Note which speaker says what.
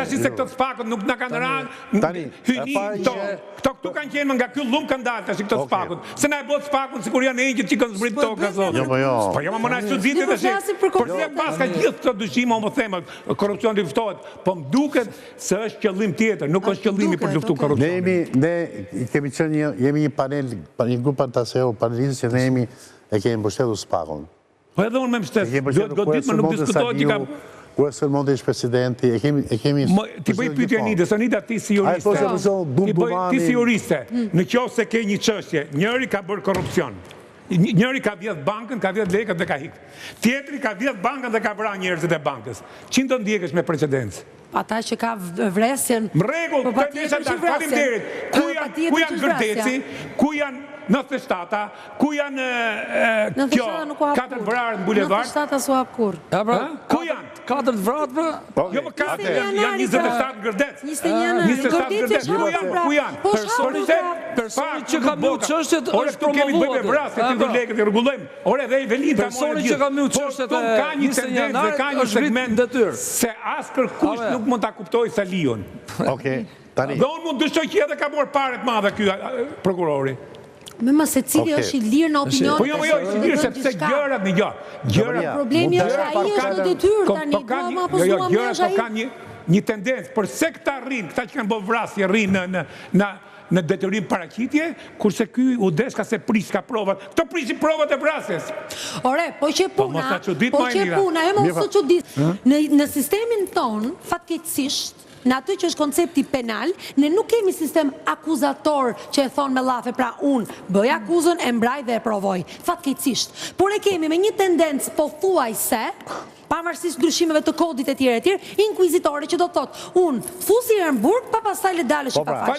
Speaker 1: tash se këto spakut nuk na kanë rënë hyni këto. Këtu kanë qenë nga ky llum kanë dalë tash këto spakut. Se na e bot spakun sikur janë engjëj që kanë zbrit tokë zot. Po jo më na çuditë tash. Por se paska gjithë këto dyshime më them korrupsioni luftohet, po më duket se është qëllim tjetër, nuk është qëllimi për luftu korrupsionin.
Speaker 2: Ne kemi qenë jemi një panel, një grup pantaseu, panelistë që ne kemi mbështetur spakun.
Speaker 1: Po edhe unë me mbështet. Godit më nuk diskutoj që kam
Speaker 2: ku është Monti ish presidenti, e kemi...
Speaker 1: Ti bëj pyetje Anita, se Anita ti si juriste. Ti si juriste, në qoftë se ke një çështje, njëri ka bërë korrupsion. Njëri ka vjedh bankën, ka vjedh lekët dhe ka hik. Tjetri ka vjedh bankën dhe ka vrarë njerëzit e bankës. Çin do ndjekesh me precedencë?
Speaker 3: Ata që ka vresjen...
Speaker 1: Më rregull, faleminderit. Ku janë Gërdeci? Ku janë 97-a, ku janë kjo, 4 vrarë në bulevard?
Speaker 3: 97-a s'u hap kurrë.
Speaker 1: Ku janë?
Speaker 4: 4 vrarë?
Speaker 1: Jo më 4, janë 27 në Gërdec.
Speaker 3: 21
Speaker 1: Ku janë?
Speaker 4: Personi që ka mbyll çështjet është promovuar.
Speaker 1: Ti do lekët i rregullojmë. Ore dhe Evelita
Speaker 4: personi që ka mbyll çështjet e
Speaker 1: ka një tendencë, ka një segment detyrë se as kërkush nuk mund ta kuptojë Saliun.
Speaker 2: Okej, tani.
Speaker 1: Dhe unë mund dëshoj që edhe ka marrë parë të mëdha ky prokurori.
Speaker 3: Me se cili është i lirë në opinion.
Speaker 1: Po jo, i lirë sepse gjërat në gjërat.
Speaker 3: Problemi është ai është në detyrë tani,
Speaker 1: gjërat po kanë një tendencë, përse këta rrinë, këta që kanë bërë vrasje rrinë në detyrim paraqitje, kurse ky u des ka se pris ka provat. Këto prisin provat e vrasjes.
Speaker 3: Ore, po që puna, e mos të çudit. Në sistemin ton, fatkeqësisht, në atë që është koncepti penal, ne nuk kemi sistem akuzator që e thonë me llafe, pra unë bëj akuzën, e mbraj dhe e provoj. Fatkeqësisht. Por e kemi me një tendencë pothuajse, pavarësisht ndryshimeve të kodit e tjerë, inkuizitore që do thotë, unë fusi herë në burg, pa pastaj le dalësh i pafajshëm.